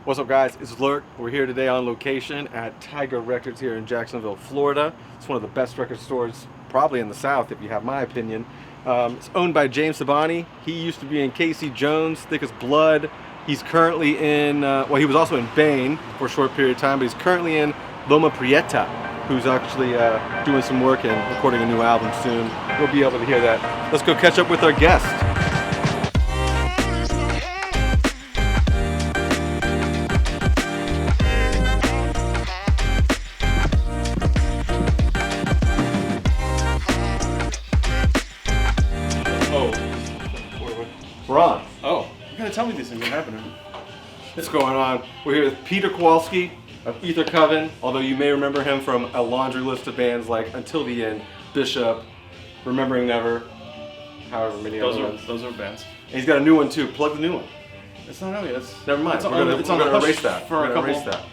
What's up, guys? It's Lurk. We're here today on location at Tiger Records here in Jacksonville, Florida. It's one of the best record stores probably in the South, if you have my opinion. It's owned by James Sabani. He used to be in Casey Jones, Thick as Blood. He's currently in, he was also in Bane for a short period of time, but he's currently in Loma Prieta, who's actually doing some work and recording a new album soon. We'll be able to hear that. Let's go catch up with our guest. We're on. Oh, you gotta tell me these things are happening. What's going on? We're here with Peter Kowalsky of Ether Coven, although you may remember him from a laundry list of bands like Until the End, Bishop, Remembering Never, however many other ones. Those are bands. And he's got a new one too. Plug the new one. It's not out yet. Never mind. It's We're on gonna the erase push that. for We're a gonna couple. erase that.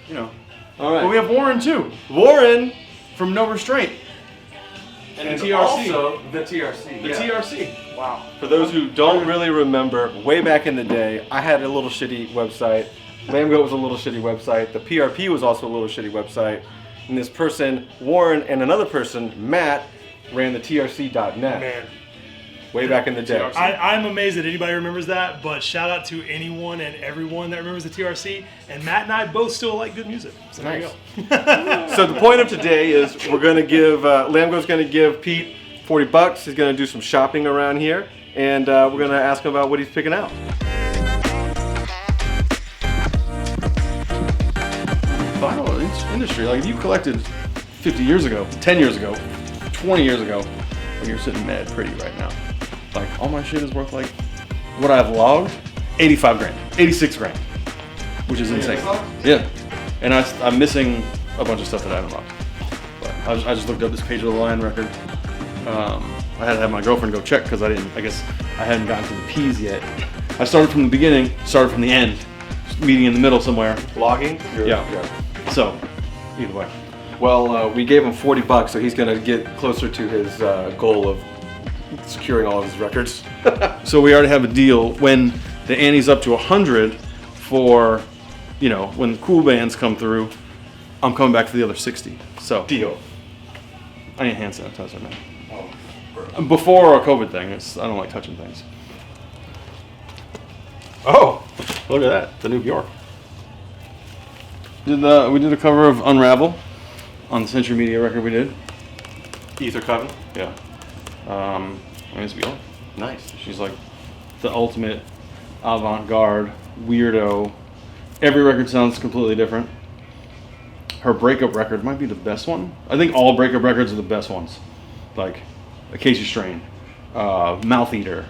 You know. All right. But we have Warren too, Warren from No Restraint. and the TRC. also the TRC. The TRC. Wow. For those who don't really remember, way back in the day, I had a little shitty website. Lambgoat was a little shitty website. The PRP was also a little shitty website. And this person, Warren, and another person, Matt, ran the TRC.net. Man, Way back in the day. TRC. I'm amazed that anybody remembers that, but shout out to anyone and everyone that remembers the TRC. And Matt and I both still like good music. So there Nice. you go. So the point of today is we're going to give, Lambgoat's going to give Pete $40. He's going to do some shopping around here. And we're going to ask him about what he's picking out. Vinyl industry. Like if you collected 50 years ago, 10 years ago, 20 years ago, when you're sitting mad pretty right now. Like all my shit is worth like what I've logged, 85 grand, 86 grand, which is insane. Yeah, and I'm missing a bunch of stuff that I haven't logged. But I just looked up this Page of the Lion record. I had to have my girlfriend go check because I guess I hadn't gotten to the P's yet. I started from the beginning, started from the end, meeting in the middle somewhere. Logging? Yeah. So, either way. Well, we gave him $40, so he's going to get closer to his goal of securing all of his records. So we already have a deal when the ante's up to 100 for, when the cool bands come through, I'm coming back for the other 60. So Deal. I need hand sanitizer, man. Before our COVID thing, I don't like touching things. Oh, look at that. The new Bjork. We did a cover of Unravel on the Century Media record we did. Ether Coven. Yeah. It's Bjork. Nice. She's like the ultimate avant-garde weirdo. Every record sounds completely different. Her breakup record might be the best one. I think all breakup records are the best ones. Like Acacia Strain, Mouth Eater,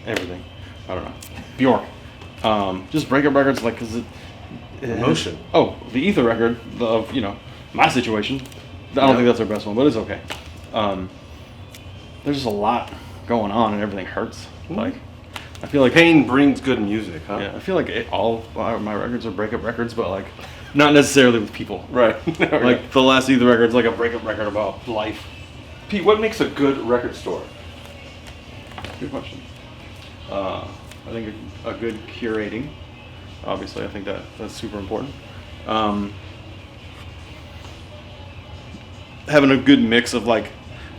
everything. I don't know. Bjork. Just breakup records, like, cause it Emotion. Oh, the Ether record of my situation. I don't think that's her best one, but it's okay. There's just a lot going on and everything hurts. Like, I feel like Pain brings good music, huh? yeah, I feel like all my records are breakup records, but like not necessarily with people. Right. Like the last Ether record's like a breakup record about life. Pete, what makes a good record store? Good question. I think a good curating. Obviously, I think that's super important. Having a good mix of like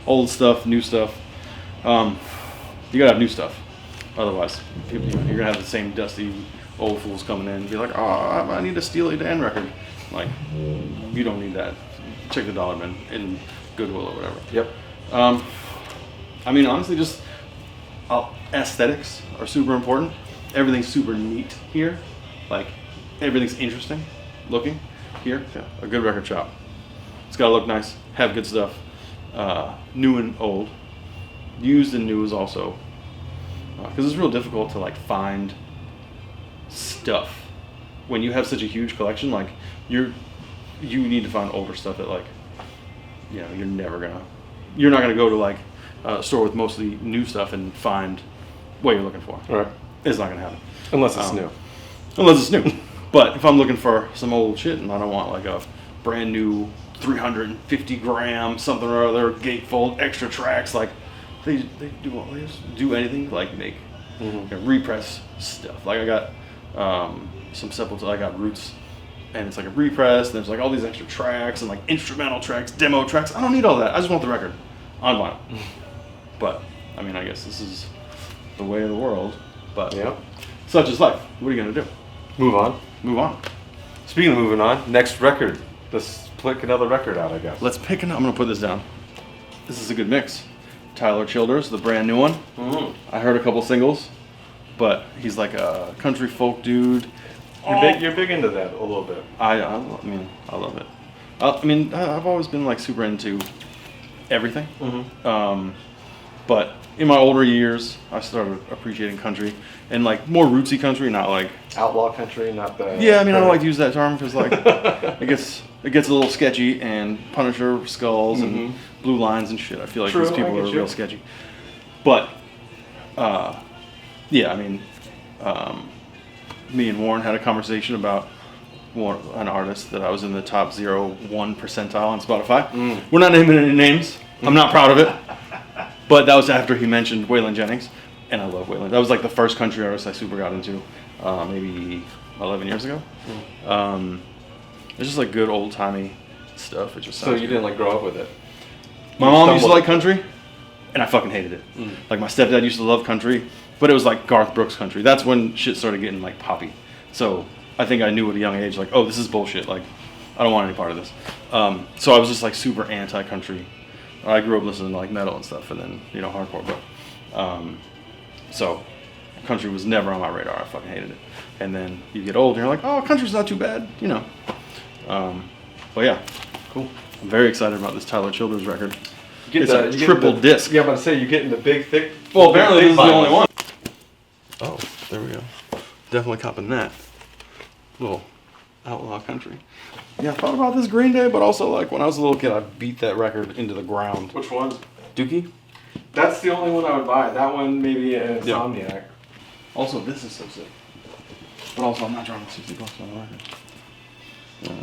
old stuff, new stuff. You gotta have new stuff. Otherwise, you're gonna have the same dusty old fools coming in and be like, oh, I need a Steely Dan record. Like, you don't need that. Check the Dollar Bin in Goodwill or whatever. Yep. I mean, honestly, just aesthetics are super important. Everything's super neat here. Like, everything's interesting looking here. Yeah, a good record shop. It's gotta look nice, have good stuff. New and old. Used and new is also, because it's real difficult to like find stuff when you have such a huge collection. Like, you need to find older stuff that like, you're not gonna go to like a store with mostly new stuff and find what you're looking for. All right. It's not gonna happen. Unless it's new. Unless it's new. But if I'm looking for some old shit and I don't want like a brand new 350 gram something or other gatefold extra tracks, like they just do anything to like make repress stuff. Like I got some Sepultura. I got Roots, and it's like a repress. And there's like all these extra tracks and like instrumental tracks, demo tracks. I don't need all that. I just want the record on vinyl. But I mean, I guess this is the way of the world. But Yeah. such is life. What are you gonna do? Move on. Move on. Speaking of moving on, next record. Let's pick another record out, I guess. Let's pick I'm gonna put this down. This is a good mix. Tyler Childers, the brand new one. Mm-hmm. I heard a couple singles, but he's like a country folk dude. You're big into that a little bit. I mean, I love it. I mean, I've always been like super into everything. Mm-hmm. But in my older years, I started appreciating country and like more rootsy country, not like Outlaw country, not the. yeah. I mean, I don't like to use that term because like it gets a little sketchy and Punisher skulls and blue lines and shit. I feel like True, these people I are get you. real sketchy. But yeah, I mean, me and Warren had a conversation about an artist that I was in the top 0.1 percentile on Spotify. We're not naming any names. I'm not proud of it. But that was after he mentioned Waylon Jennings, and I love Waylon. That was like the first country artist I super got into, maybe 11 years ago. It's just like good old timey stuff. It just So sounds you good. didn't like grow up with it? My mom used to stumbled- like country, and I fucking hated it. Like my stepdad used to love country, but it was like Garth Brooks country. That's when shit started getting like poppy. So I think I knew at a young age, like, oh, this is bullshit. Like, I don't want any part of this. So I was just like super anti-country. I grew up listening to like metal and stuff, and then hardcore. But so country was never on my radar. I fucking hated it. And then you get old, and you're like, oh, country's not too bad, But yeah, cool. I'm very excited about this Tyler Childers record. It's a triple disc. Yeah, I'm about to say, you're getting the big, thick. Well, apparently this is the vinyl. only one. Oh, there we go. Definitely copping that. Little outlaw country. Yeah, I thought about this Green Day, but also like when I was a little kid, I beat that record into the ground. Which one? Dookie? That's the only one I would buy. That one, maybe an Insomniac. Also, this is so sick. But also, I'm not dropping $60 on a record.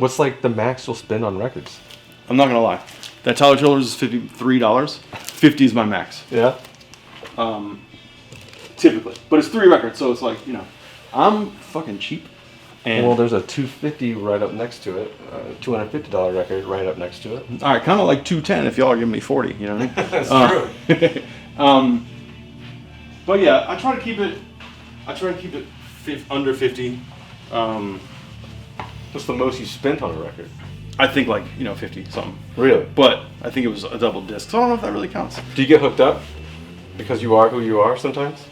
What's like the max you'll spend on records? I'm not gonna lie. That Tyler Childers is $53. 50 is my max. Yeah. Typically. But it's 3 records, so it's like, I'm fucking cheap. And Well, there's a $250 right up next to it. $250 record right up next to it. all right, kind of like $210 if y'all are giving me 40, you know what I mean? That's true. But yeah, I try to keep it under 50. What's the most you spent on a record? I think like 50 something. Really? But I think it was a double disc, so I don't know if that really counts. Do you get hooked up? Because you are who you are sometimes?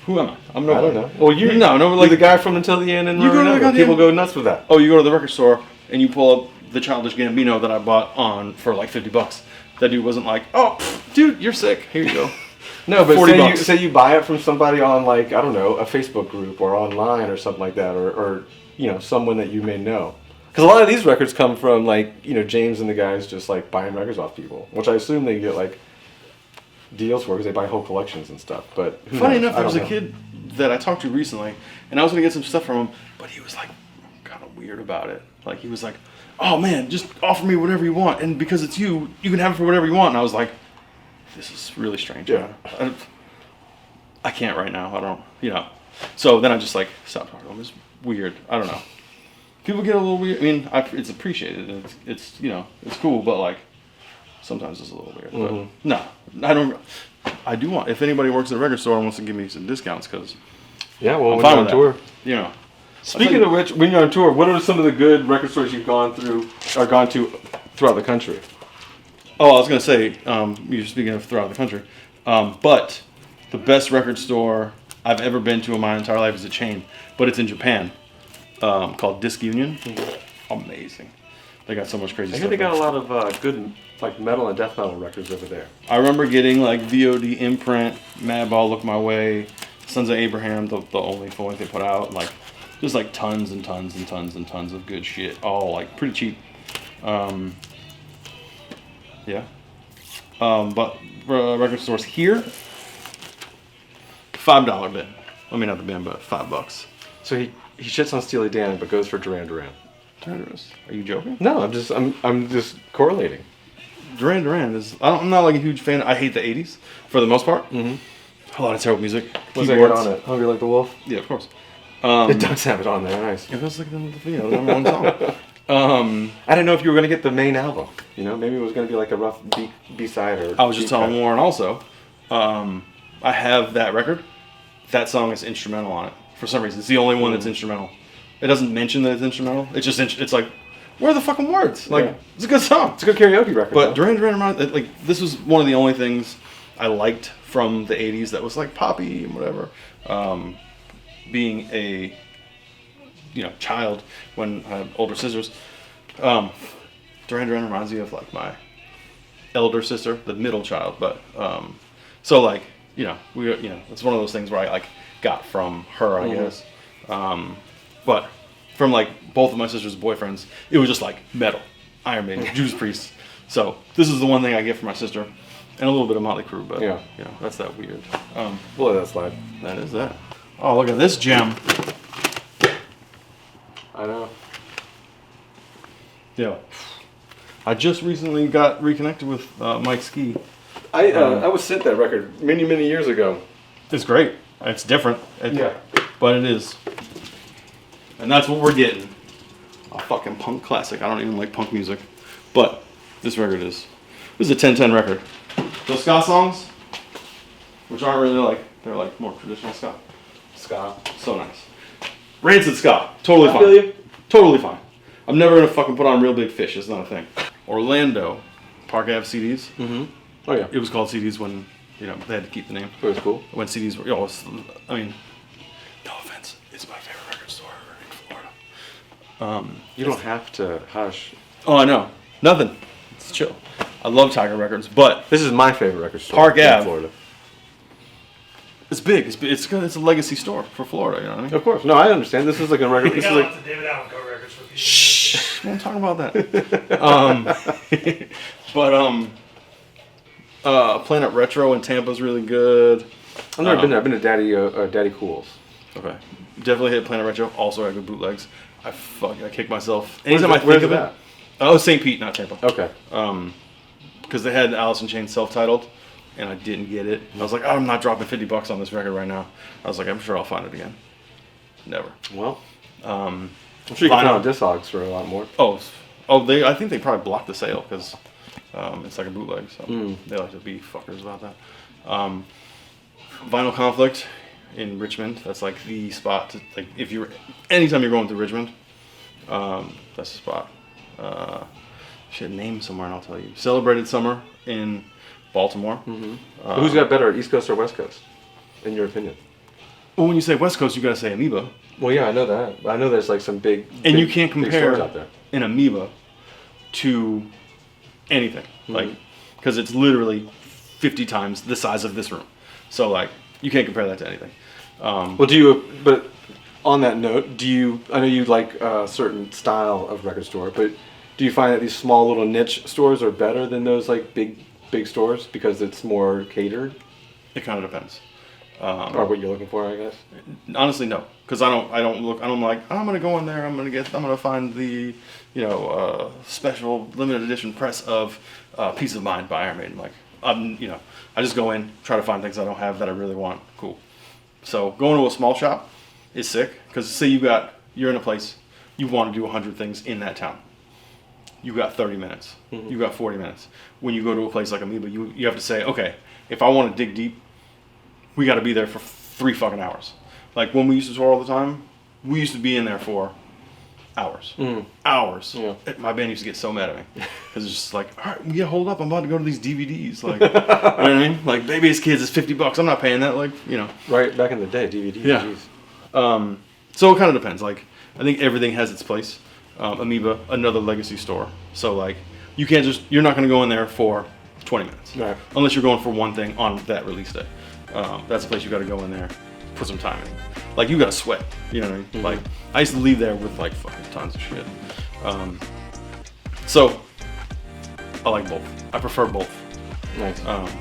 Who am I? I'm I nobody. don't know. Well, you're like the guy from Until the End and You go to the Marina. goddamn- People go nuts with that. Oh, you go to the record store and you pull up the Childish Gambino that I bought for like $50. That dude wasn't like, oh, dude, you're sick. Here you go. No, but $40. say you buy it from somebody on like, I don't know, a Facebook group or online or something like that, or someone that you may know. Because a lot of these records come from like, James and the guys just like buying records off people, which I assume they get like deals for because they buy whole collections and stuff. But who Funny knows? enough, I there was don't a know. kid that I talked to recently, and I was gonna get some stuff from him, but he was like kind of weird about it. Like he was like, "Oh man, just offer me whatever you want, and because it's you, you can have it for whatever you want." And I was like, "This is really strange. Yeah. I can't right now. I don't, So then I just like stopped talking to him. It's weird. I don't know. People get a little weird. I mean, it's appreciated. And it's it's cool, but like sometimes it's a little weird. But no, I don't. I do want, if anybody works at a record store and wants to give me some discounts, because Yeah, well, I'm when fine you're on with that. tour. Speaking of which, when you're on tour, what are some of the good record stores you've gone to throughout the country? Oh, I was going to say, you're speaking of throughout the country, but the best record store I've ever been to in my entire life is a chain, but it's in Japan, called Disc Union. Amazing. They got so much crazy I stuff. hear they got a lot of good like metal and death metal records over there. I remember getting like VOD Imprint, Madball, Look My Way, Sons of Abraham, the only full length they put out, like just like tons and tons and tons and tons of good shit, all like pretty cheap. Yeah. But record stores here, $5 bin. I mean, not the bin, but $5. So he shits on Steely Dan, but goes for Duran Duran. Are you joking? No, I'm just correlating. Duran Duran is. I'm not like a huge fan. I hate the '80s for the most part. Mm-hmm. A lot of terrible music. What's that got on it? Hungry Like the Wolf? Yeah, of course. It does have it on there. Nice. It was like the number one song. I didn't know if you were gonna get the main album. You know, maybe it was gonna be like a rough B-side or. I was just telling Warren also. I have that record. That song is instrumental on it for some reason. It's the only one that's instrumental. It doesn't mention that it's instrumental. It's just it's like, where are the fucking words? Like, it's a good song. It's a good karaoke record. But Duran Duran, like, this was one of the only things I liked from the '80s that was like poppy and whatever. Being a child when I had older sisters, Duran Duran reminds me of like my elder sister, the middle child. But so like it's one of those things where I like got from her, I guess. But from like both of my sister's boyfriends, it was just like metal, Iron Maiden, Judas Priest. So this is the one thing I get from my sister, and a little bit of Motley Crue. But that's that weird. We'll let that slide. That is that. Oh, look at this gem. I know. Yeah. I just recently got reconnected with Mike Ski. I was sent that record many years ago. It's great. It's different. But it is. And that's what we're getting. A fucking punk classic. I don't even like punk music. But this record is. This is a 10/10 record. Those ska songs, which aren't really like, they're like more traditional ska. Ska. So nice. Rancid ska. Totally fine. I feel you. Totally fine. I'm never going to fucking put on Real Big Fish. It's not a thing. Orlando. Park Ave CDs. Mm-hmm. Oh yeah. It was called CDs when, they had to keep the name. It was cool. When CDs were, no offense, it's my favorite record store in Florida. You don't have to hush. Oh, I know. Nothing. It's chill. I love Tiger Records, but This is my favorite record store Park in Ave. Florida. it's big. It's a legacy store for Florida. You know what I mean? Of course. No, I understand. This is like a record. They This is got like lots of David Allen Co records for people. Shh. We won't talk about that. Planet Retro in Tampa is really good. I've never been there. I've been to Daddy Cool's. Okay. Definitely hit Planet Retro. Also had good bootlegs. I kick myself. Where's Anytime I think of that? it. Oh, St. Pete, not Tampa. Okay. Because they had Alice in Chains self-titled, and I didn't get it. I was like, I'm not dropping $50 on this record right now. I was like, I'm sure I'll find it again. Never. Well, I'm sure you can find it on Discogs for a lot more. I think they probably blocked the sale because it's like a bootleg, so they like to be fuckers about that. Vinyl Conflict in Richmond. That's like the spot to, like, anytime you're going to Richmond, that's the spot. Should name somewhere and I'll tell you. Celebrated Summer in Baltimore. Who's got better, East Coast or West Coast, in your opinion? Well, when you say West Coast, you gotta say Amoeba. Well, yeah, I know that. I know there's like some big. And big, you can't big stores out compare there. an Amoeba to anything, like, because it's literally 50 times the size of this room. So like, you can't compare that to anything. Well, but on that note, I know you like a certain style of record store, but do you find that these small little niche stores are better than those like big stores because it's more catered? It kind of depends. Or what you're looking for, I guess. Honestly, no, because I don't like, I'm gonna go in there, I'm gonna find the special limited edition press of Peace of Mind by Iron Maiden. Like, I just go in, try to find things I don't have that I really want. Cool. So going to a small shop is sick because say you're in a place, you want to do 100 things in that town. You got 30 minutes. You got 40 minutes. When you go to a place like Amoeba, you have to say, okay, if I want to dig deep, we got to be there for 3 fucking hours. Like when we used to tour all the time, we used to be in there for hours. Hours. Yeah. My band used to get so mad at me because it's just like, all right, yeah, hold up, I'm about to go to these DVDs. Like, you know what I mean? Like Baby's Kids is $50. I'm not paying that. Like, Right back in the day, DVDs. Yeah. So it kind of depends. Like, I think everything has its place. Amoeba, another legacy store. So like, you're not going to go in there for 20 minutes. Right. Unless you're going for one thing on that release day. That's a place you got to go in there, put some time in. Like, you got to sweat. You know what I mean? Like, I used to leave there with like fucking tons of shit. So I like both. I prefer both. Nice. It kind of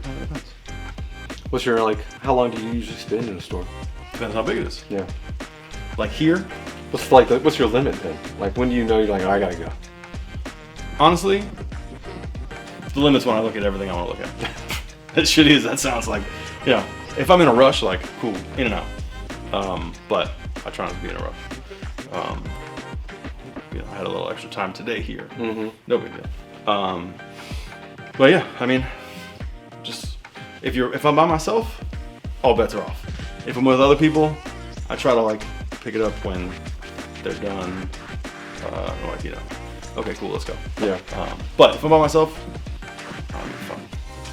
depends. What's your, like, how long do you usually spend in a store? Depends how big it is. Yeah. Like here, What's your limit then? Like, when do you know you're like, oh, I gotta go? honestly, the limit's when I look at everything I want to look at. As shitty as that sounds, like, if I'm in a rush, like, cool, in and out. But I try not to be in a rush. You know, I had a little extra time today here. No big deal. But yeah, I mean, just if I'm by myself, all bets are off. If I'm with other people, I try to like pick it up when they're done. Like, you know, okay, cool, let's go. Yeah. But if I'm by myself, I'm fun.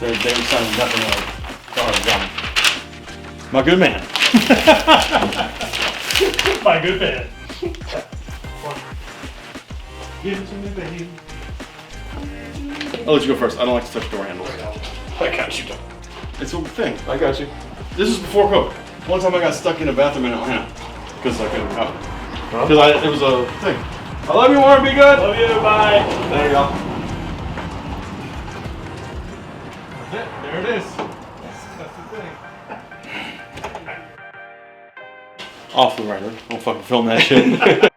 There sounds nothing like John. My good man. My good man. Give it to me, baby. I'll let you go first. I don't like to touch door handles. I got you. It's a thing. I got you. This is before COVID. One time I got stuck in a bathroom in Atlanta because I couldn't help. Because it was a thing. I love you, Warren. Be good. Love you. Bye. There you go. That's it. There it is. That's the thing. Off the record. Don't fucking film that shit.